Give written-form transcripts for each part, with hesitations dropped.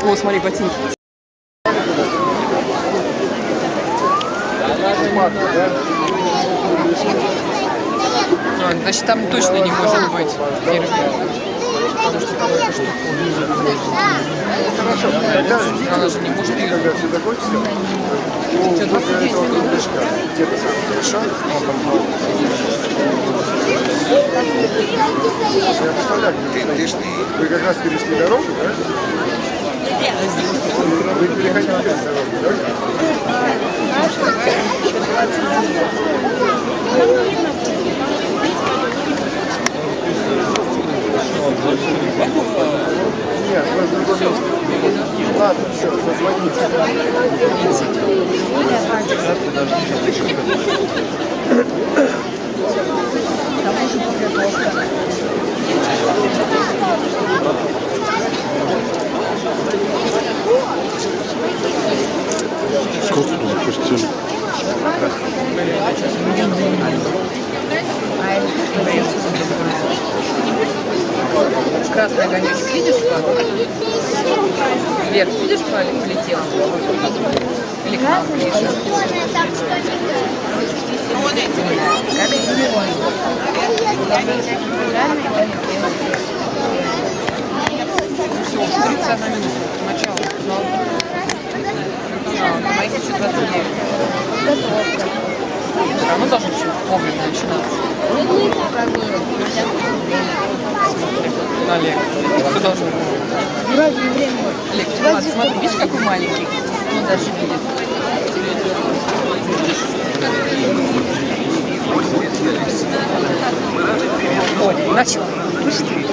О, смотри, ботинки. А, значит, там точно не может быть первый. Потому что там это штука. Хорошо, Она же не может ее. когда все закончится, Что, 29 минут? где-то там хорошо, я представляю, вы как раз перешли дорогу, да? Вы переходили дорогу, да? Нет, мы в другом месте. Ладно, все, созвоните. Сколько тут запустили? Красный огонечек, видишь, Павел? Вверх, видишь, Павел, полетел? Или к нам ближе? Все, 31 минута. Начало. На моих еще 29. Все равно должно все вовремя начинаться. Олег, все должно быть. Олег, ладно, смотри, видишь, какой маленький? Он даже видит. Ой, начал. Быстрее.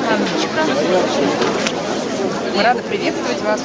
Анночка. Мы рады приветствовать вас.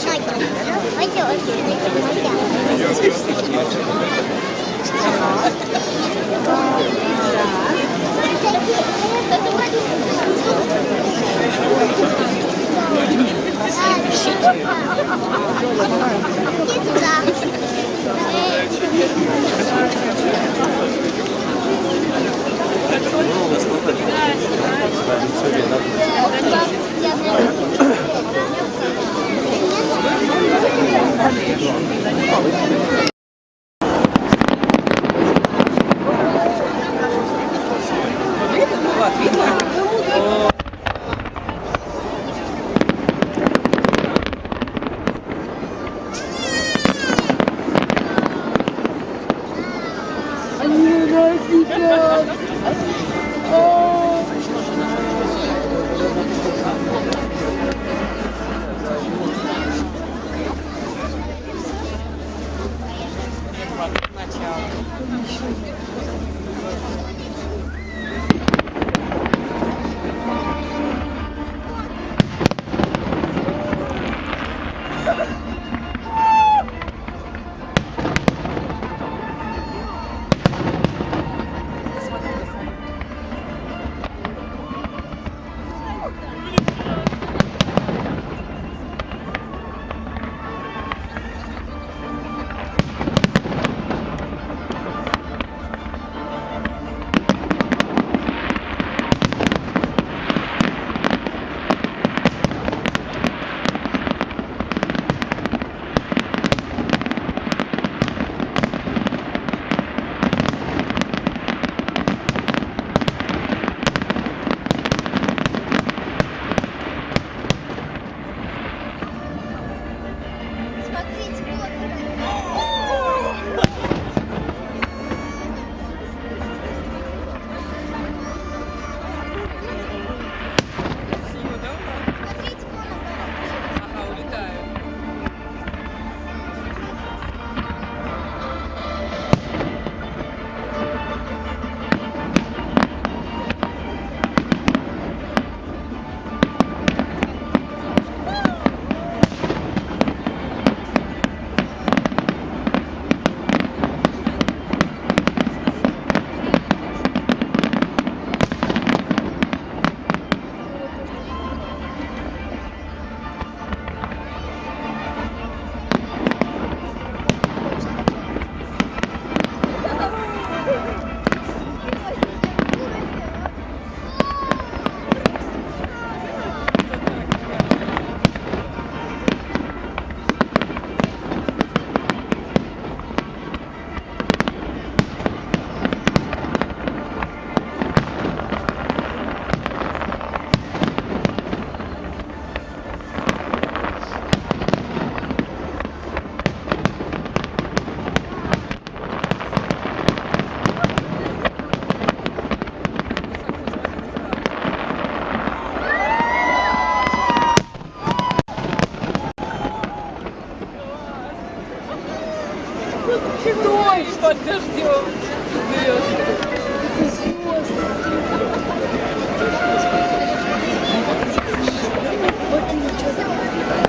Ой, под дождем.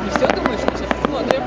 Не все думаешь, мы сейчас посмотрим.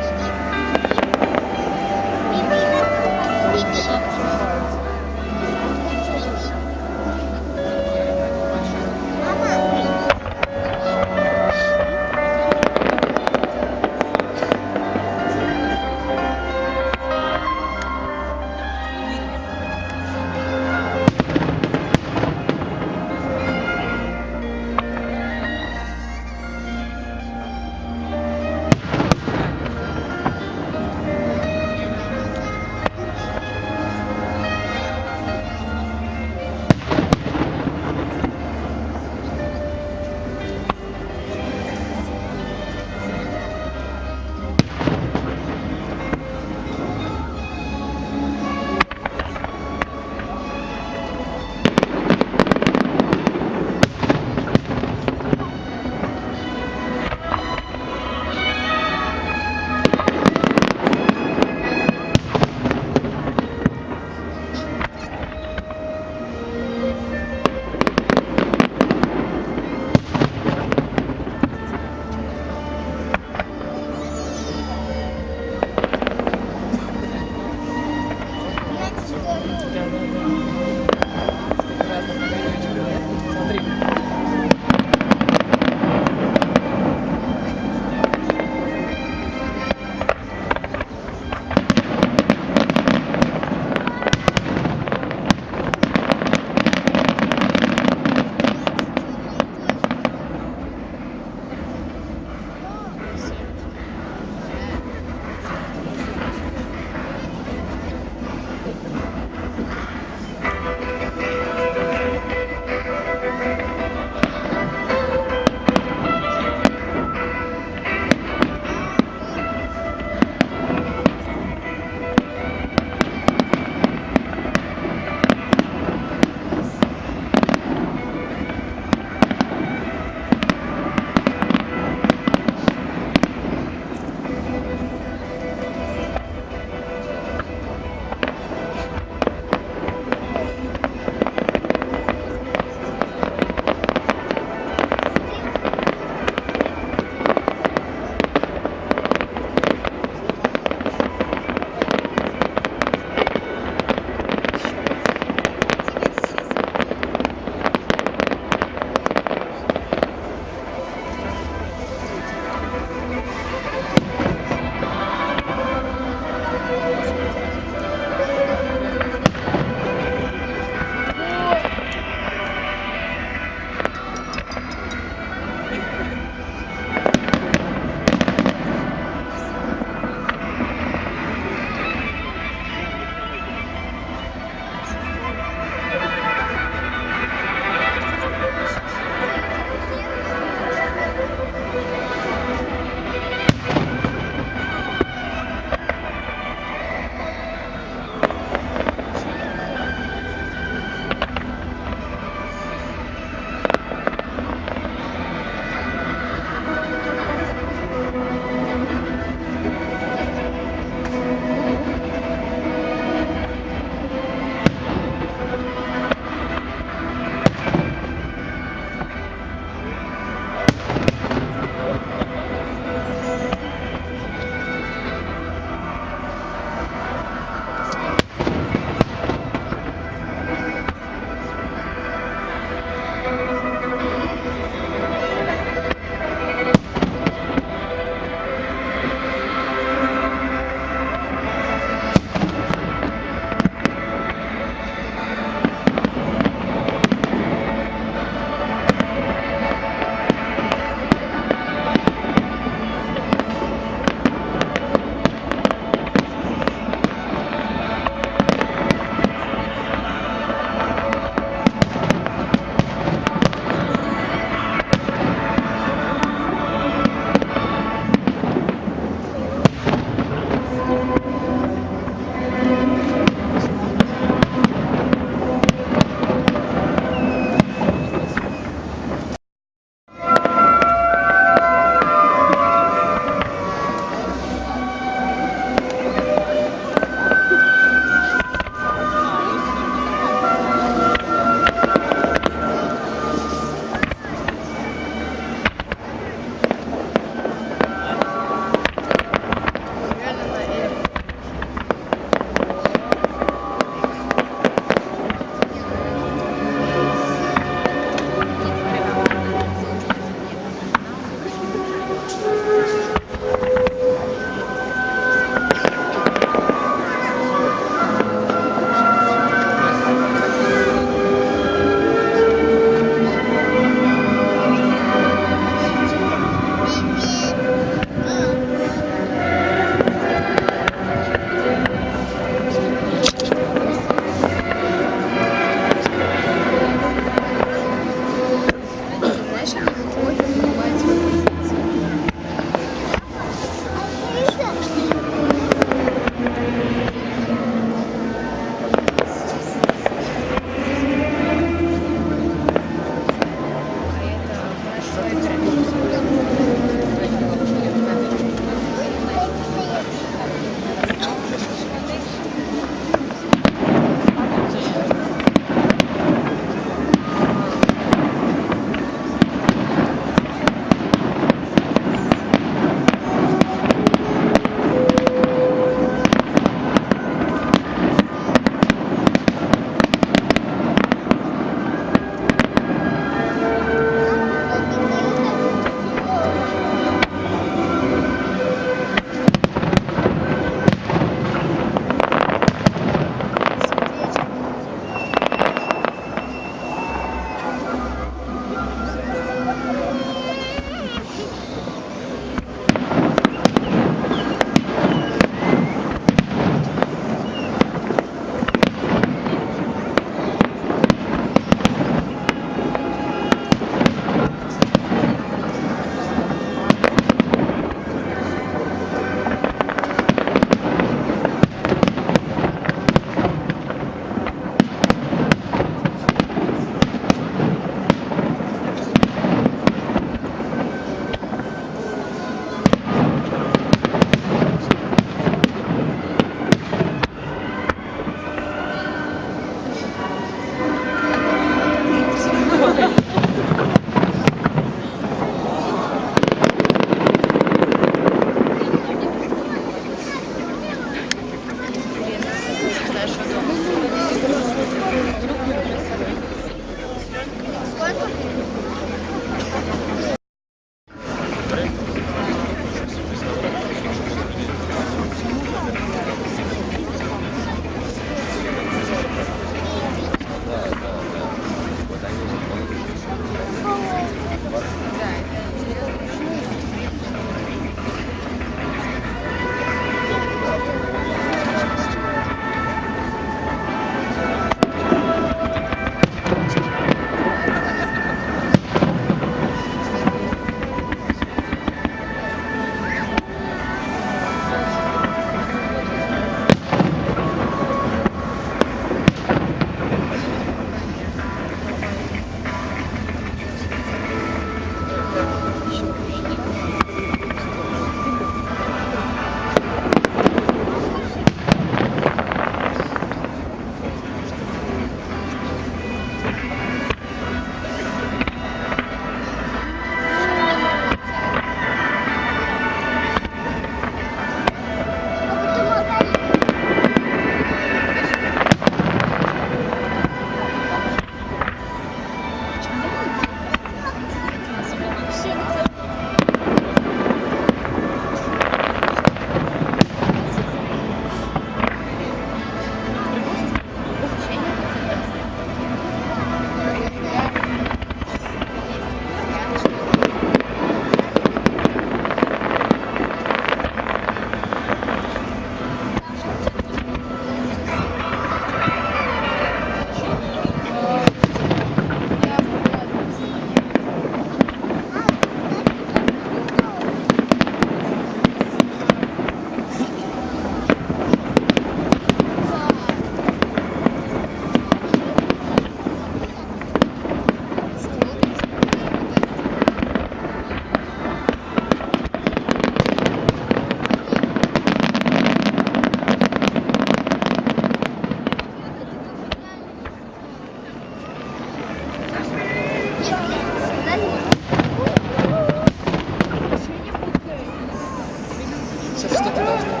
Сейчас что-то должно.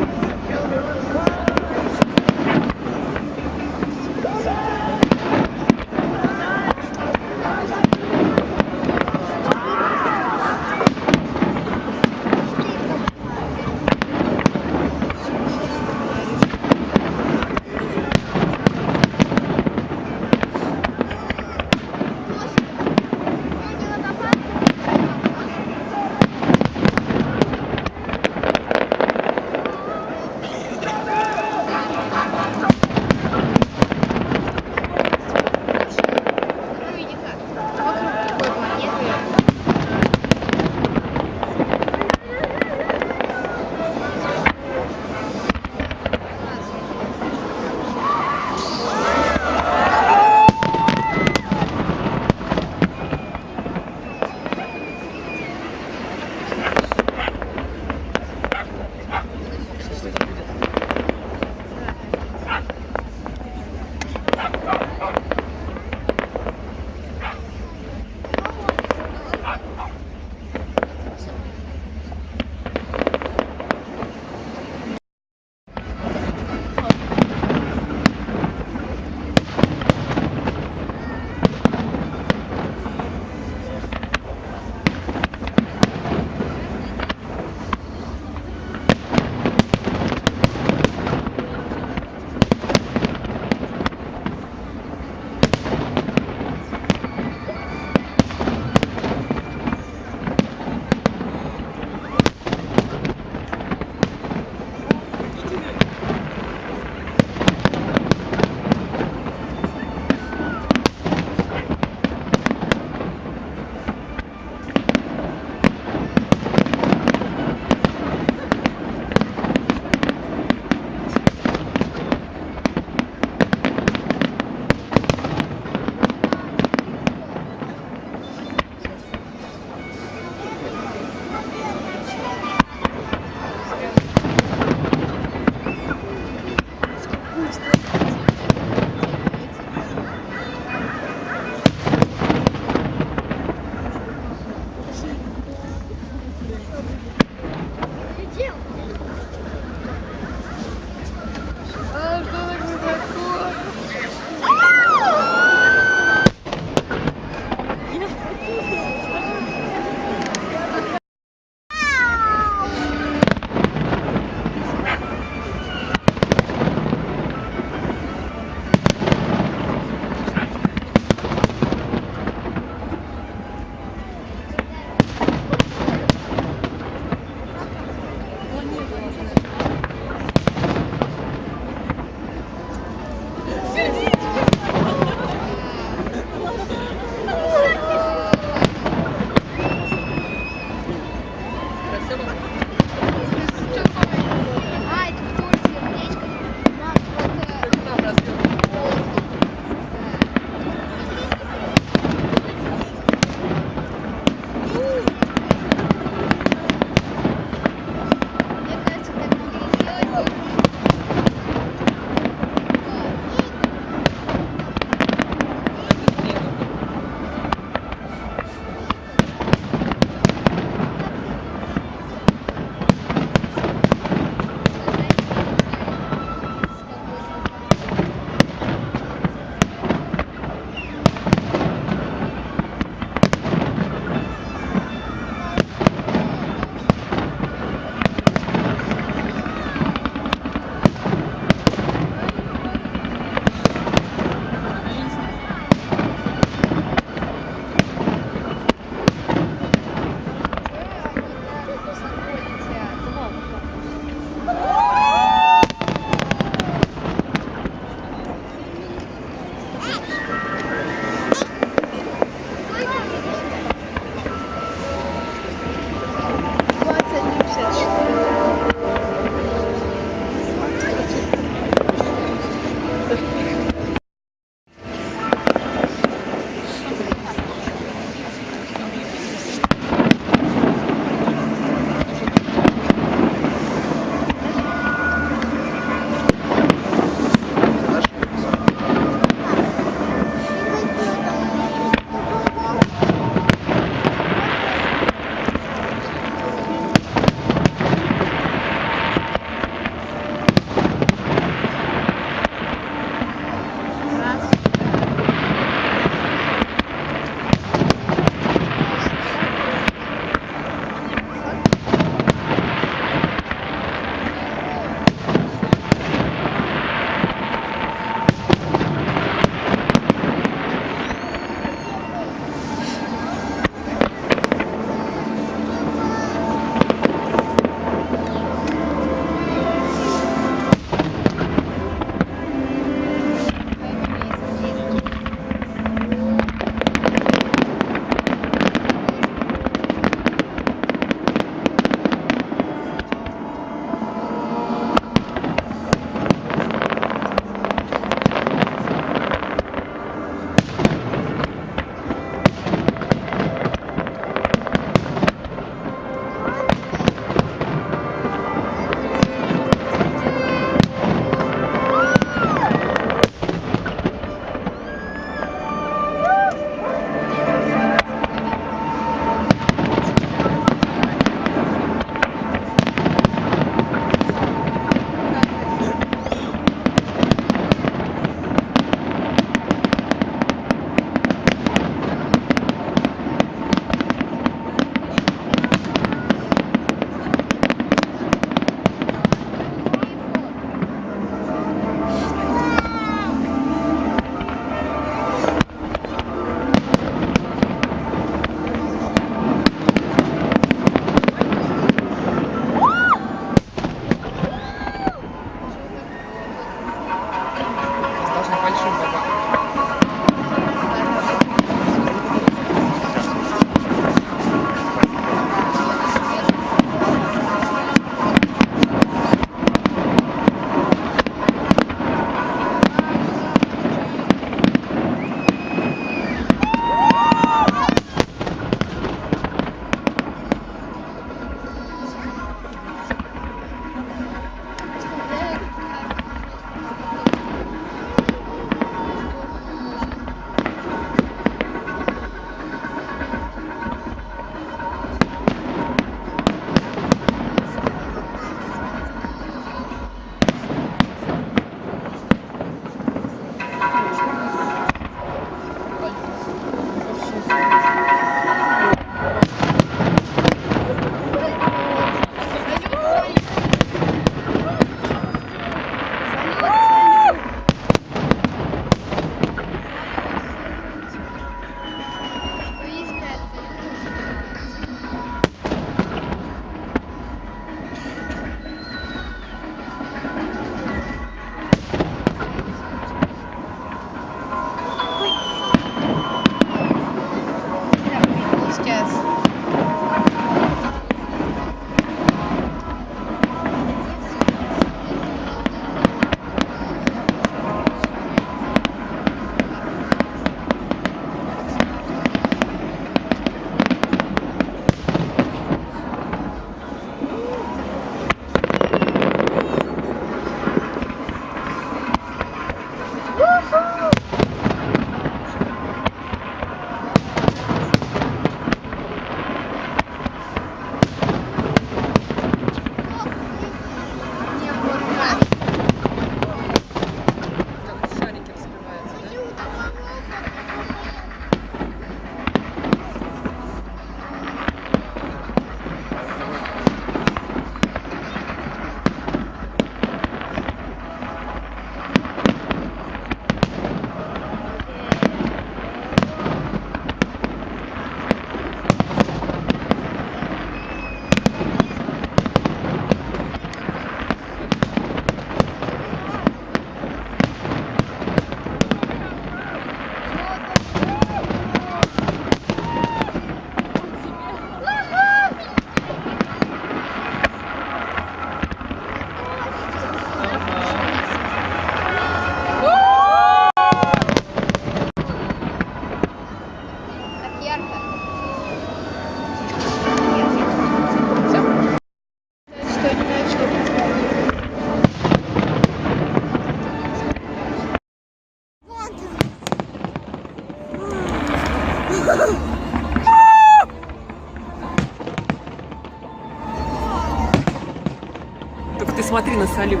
Только ты смотри на салют.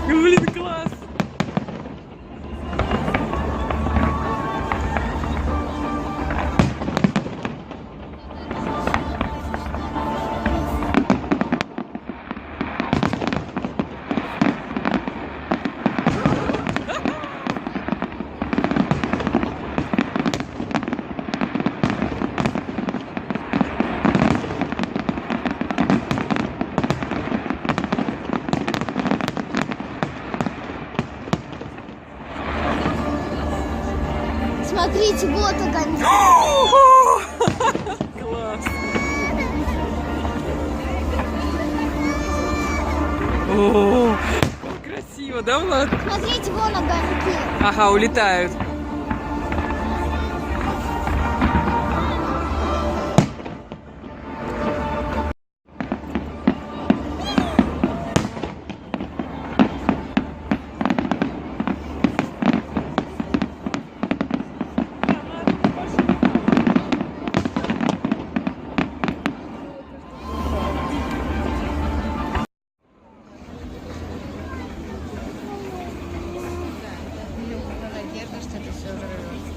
Блин, класс! Смотрите, вот огонь. Класс! О, красиво, да, Влад? Смотрите, вон огоньки. Ага, улетают. Надежда, что это все взорвется.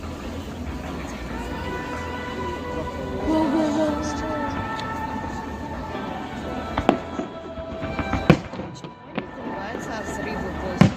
Взрывается, а взрывы после.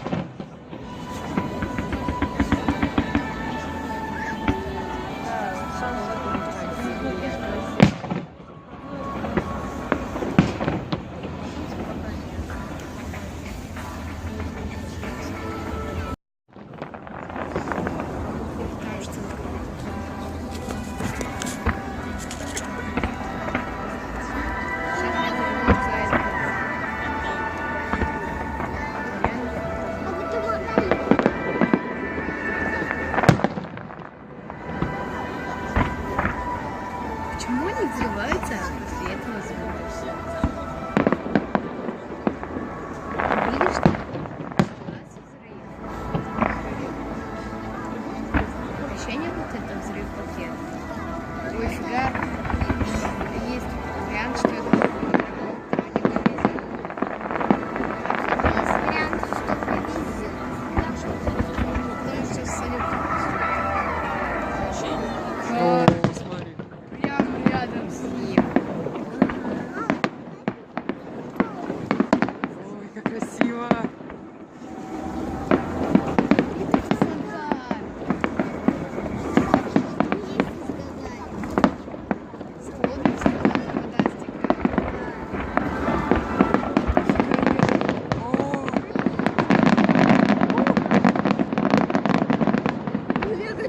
Почему они взрываются после этого звука? Видишь, что начался взрыв. Ощущение, вот это взрыв пакет. Ой, фига. Есть вариант, что это есть вариант, что коллизия. Потому что салют. О, смотри. Прямо рядом с ним. Ой, как красиво.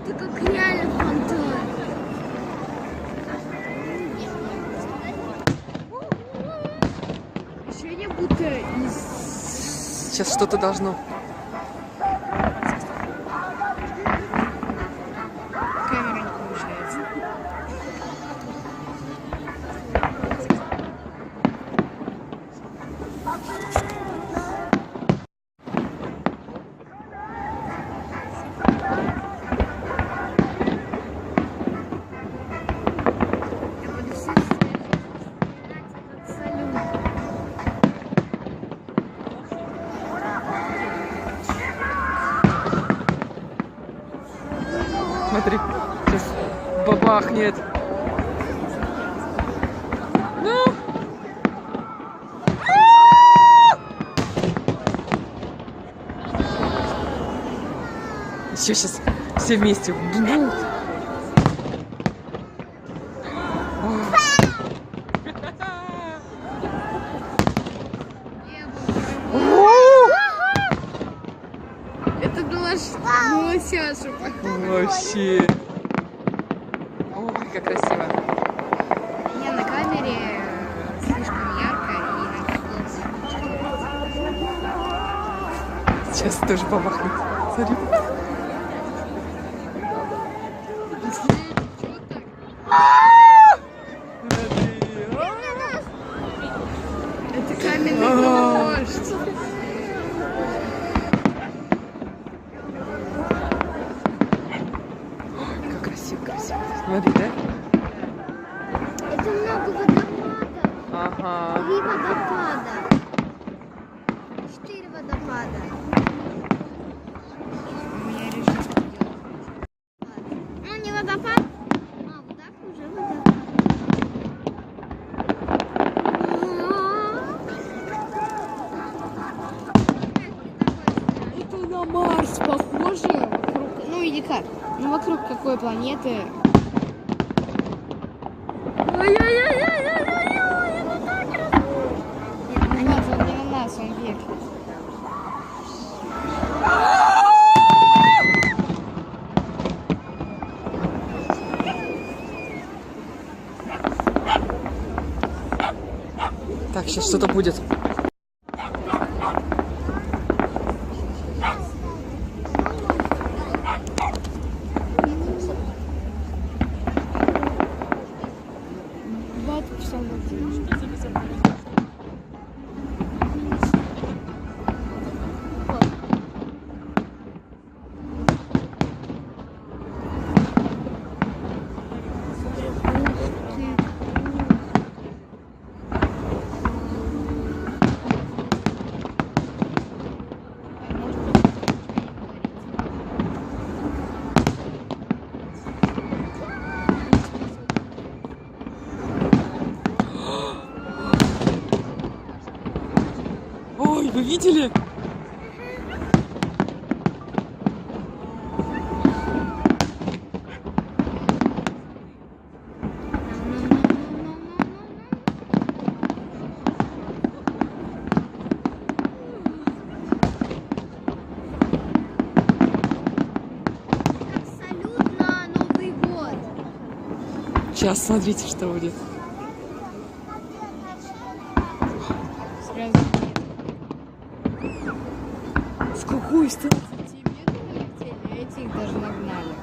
Это как реально фонтан. Ощущение, будто из... Сейчас что-то должно. Камера не получается. Я буду все вспоминать этот салют. Смотри, сейчас бабахнет. Ну. Еще сейчас все вместе. Бу-бу. Это было Саша. Вообще. Ой, как красиво. Не, на камере слишком ярко и на Сейчас тоже бабахнет. Смотри. Это каменный дождь. Смотри, да? Это много водопадов. Ага. 3 водопада. 4 водопада. У меня режим идет. Ну, не водопад. А, вот так уже водопад. Это на Марс похоже. Вокруг, ну или как? Ну вокруг какой планеты? А нет, он не на нас, он вверх. Так, сейчас что-то будет. Вот все Ой, вы видели? Как салют на Новый год. Сейчас смотрите, что будет. сразу. С какой стороны? Сантиметров летели, этих даже нагнали.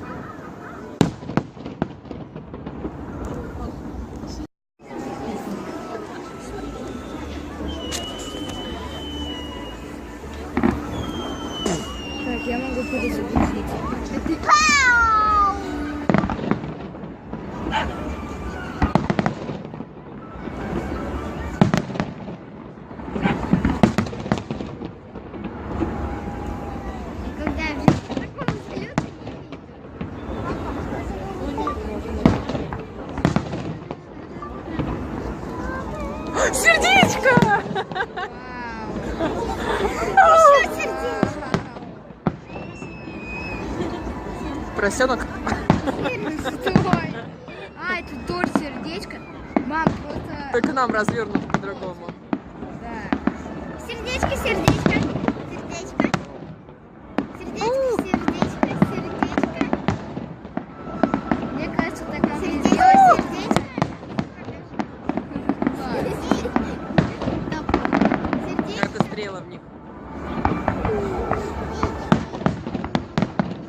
Так, я могу перезагрузить. Когда я в жизни такого салюта не видела. Сердечко! Вау. Еще сердечко. Поросенок. Стой! А, это тоже сердечко. Мам, просто... Только нам развернут по-другому. Да. Сердечко, сердечко. Сердечко. Сердечко, сердечко, сердечко. Мне кажется, так надо и Сердечко, сделать. сердечко. Сердечко. Как-то стрела в них.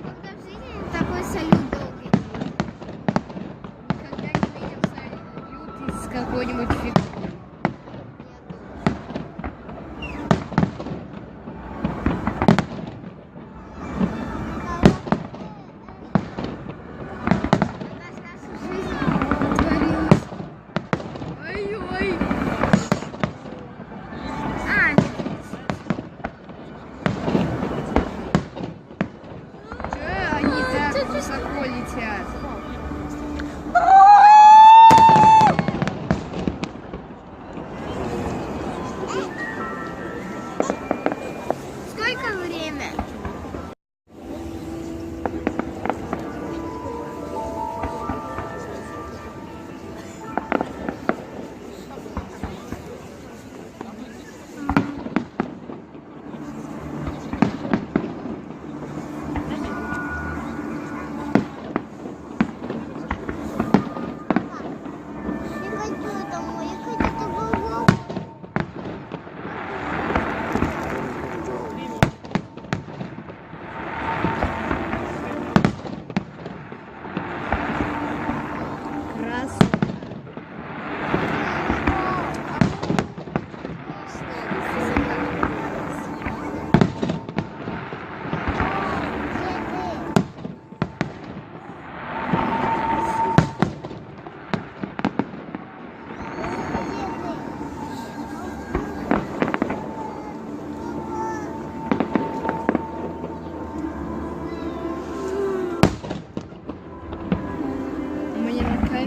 Когда в жизни такой салют долгий. Когда не видел салют из какой-нибудь фиг. Ой-ой. Че они так высоко летят?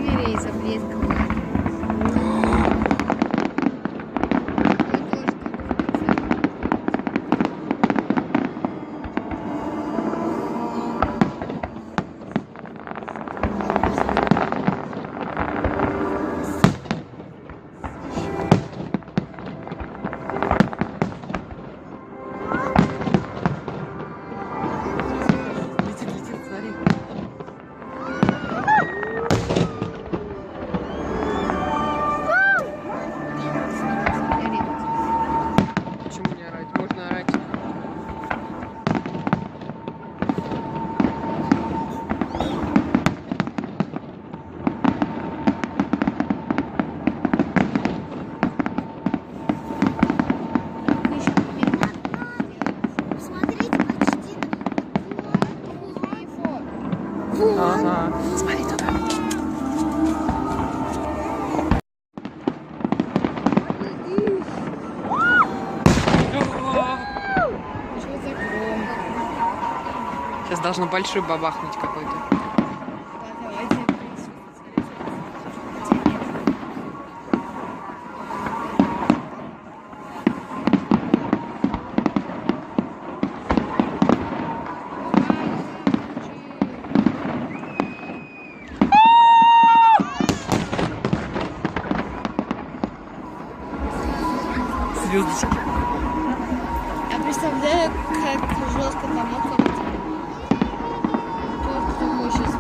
дверей заблескивает. Летит, летит, смотри. Почему не орать? Можно орать. Смотрите, почти. Ага. Смотри туда. Что за громко? Сейчас должно большой бабахнуть какой-то. Да, давайте. Звездочки. Я представляю, как жестко там около. Кто сейчас.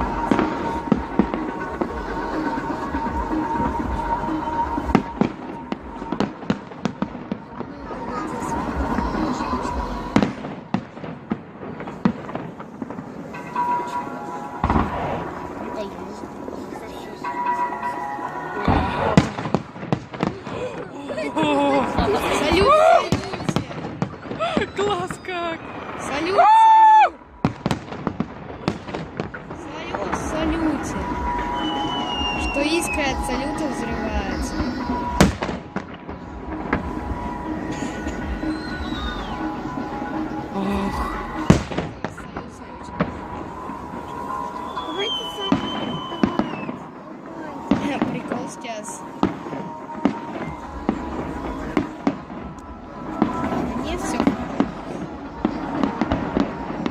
Салют! Класс как! Салют! Салют! Салюте! Что искра от салюта взрывается. Ох. Прикол сейчас. Нет, все.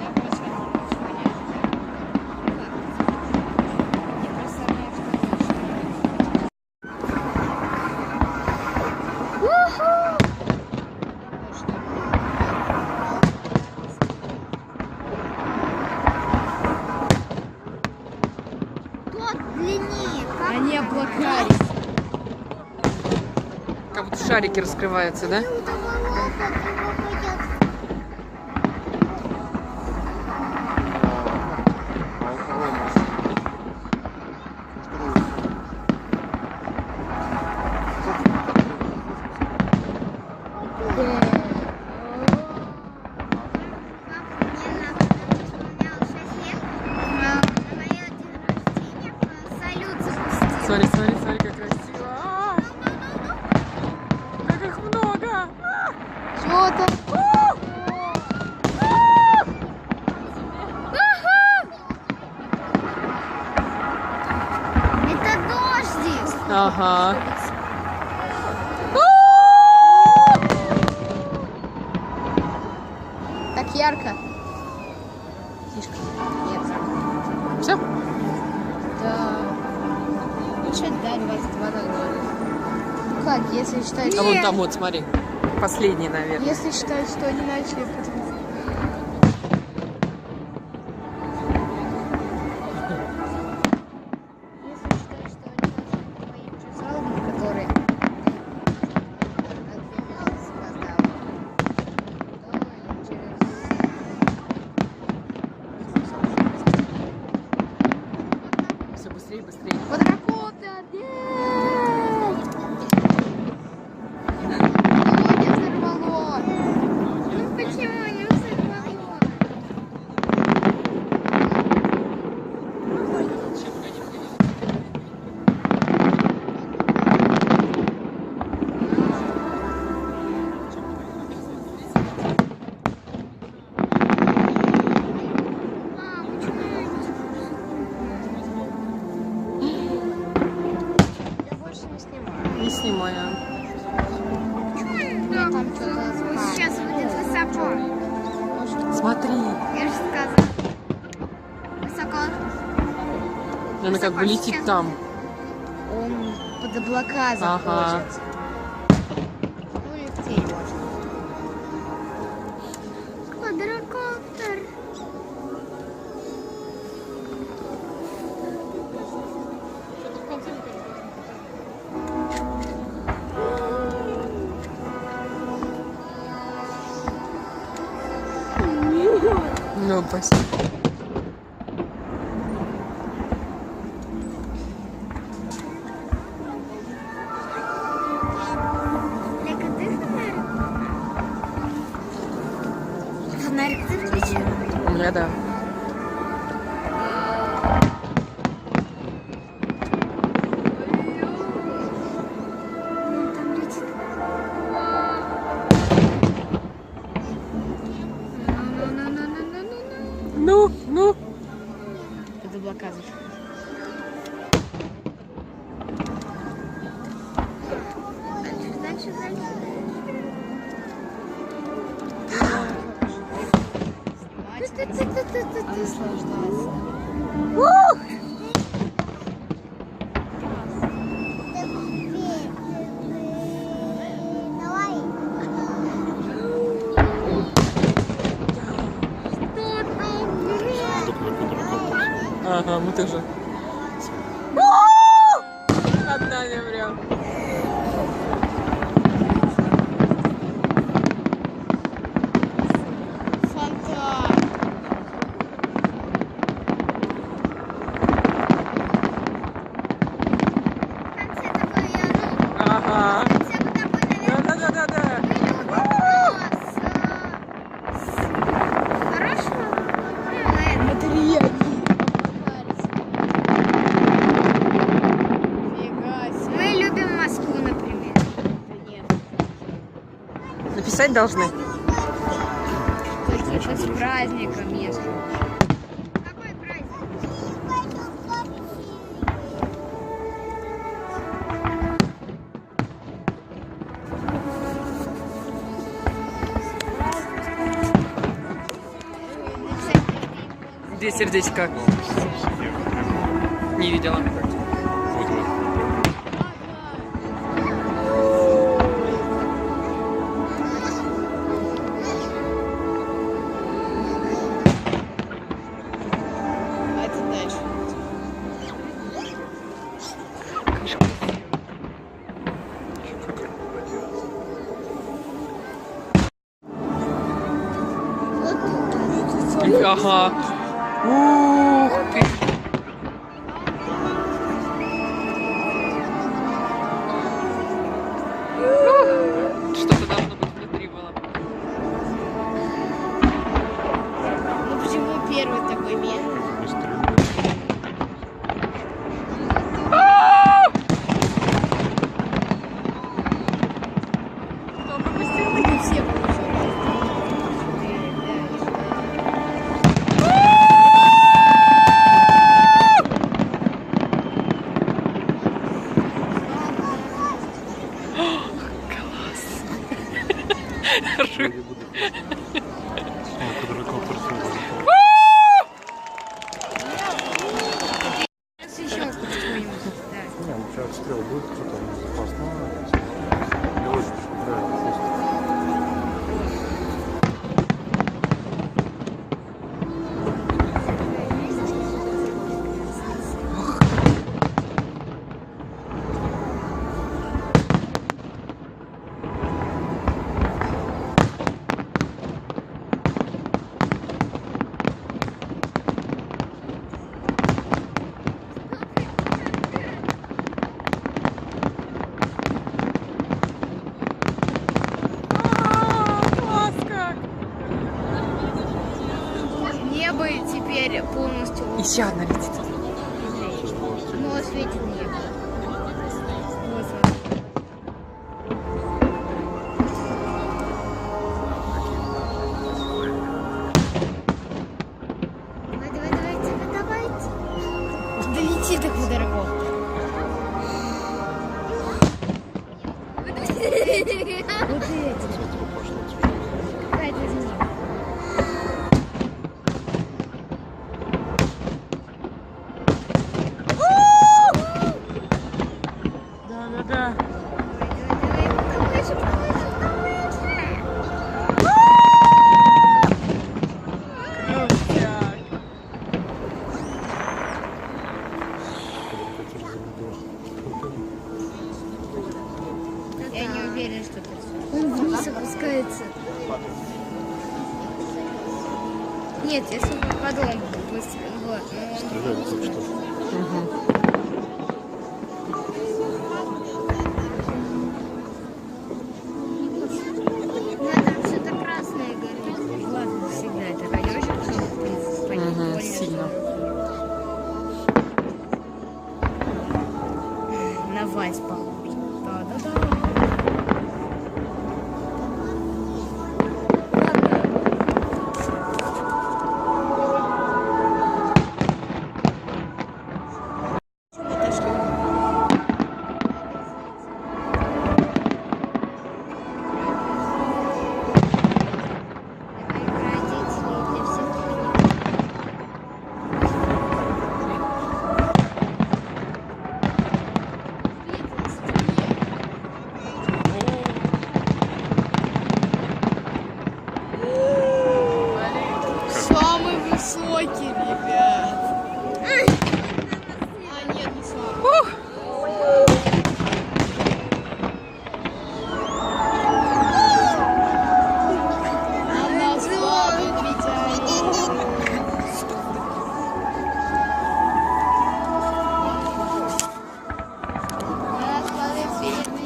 Я просто ничего не ожидаю. Я просто знаю, что это. Тот длиннее. Как Они облакались. Как будто шарики раскрываются, да? у того лопа, пойдет. Мне надо, потому что у меня уже 6 лет. На мое день рождения салют запустил. Смотри, смотри, смотри, как красиво. Как их много! Что там? Это дождик. Ага. Так ярко. Тишка. Нет. Все? Да. Лучше да, 22:00. Ну как, если считать, А вон там вот, смотри. Последний, наверное. если считать, что они начали потом. Если считать, что они начали по моим часам, которые отбивался опоздал, то через Все быстрее, быстрее. Квадрокоптер! Не взорвало! Ну почему не взорвало? снимаем. Там что-то Сейчас будет высоко. Смотри. Я же сказала. Высоко. Она как бы летит там. Он под облака Ага. заходит. Ну и в тень может. Квадрокоптер. Ну, спасибо. Лека, ты фонарик? Фонарик ты включил? У меня да. Там летит. Ну, ну. Под облака заходит. Дальше. Наслаждаться. Давай. Ага, мы тоже. Одна не прям. Фонтан. В конце такой, ну, Ага. в конце вот такой, наверное, Да. хорошего. Смотри, они облакались. Фига себе. Мы любим Москву, например. Да нет. Написать должны. Хоть с праздником, если. Какой праздник? Где сердечко? Не видела. А это дальше. Ага. Ух ты. Что-то должно быть внутри было. Ну почему первый такой медленный? Мы все получили. Сейчас еще что-нибудь. Да. Не, ну сейчас отстрел будет, кто-то безопасно. Мне очень нравится. Небо теперь полностью. Еще одна летит. Но светит небо. Вот смотри. Давайте. Да лети так квадрокоптер. Какая-то из них. Да-да-да. Повыше, повыше, повыше. Крутяк. Я не уверен, что это он вниз опускается. Нет, если бы подумал, вот. Стреляли только что. Ну, там что-то красное горит. Ладно, всегда это райончик, чтобы в принципе Мгм, сильно. На вальс похож. Да-да-да. Самый высокий, ребят. А, нет, не самый. Она славит Витя. Она славит Витя.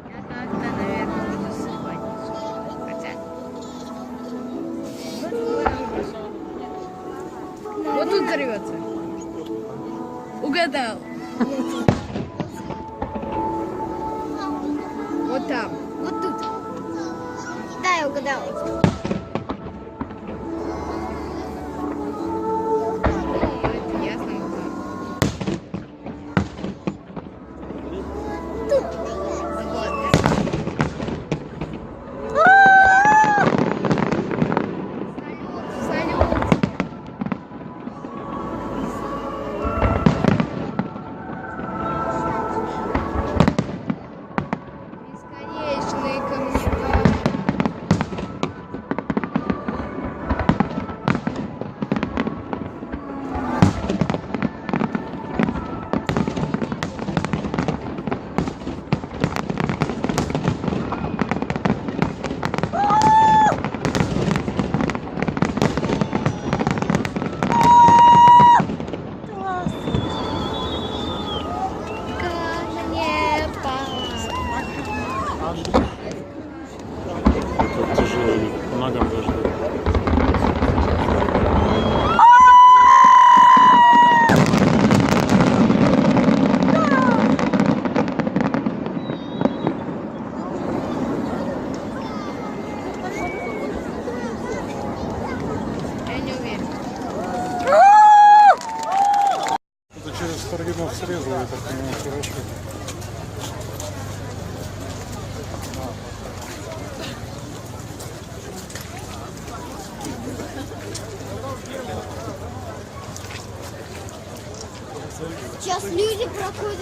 Я как-то, наверное, буду сыпать. Хотя. Вот тут взорвется. Угадал. Вот там. Вот тут. Да, я угадала. Это ясно угадала. Бесконечные коммуникации. Как тяжело, ногам даже. Я не уверен. Это через Старгинов срезал, я так понимаю, хорошо. Сейчас люди проходят.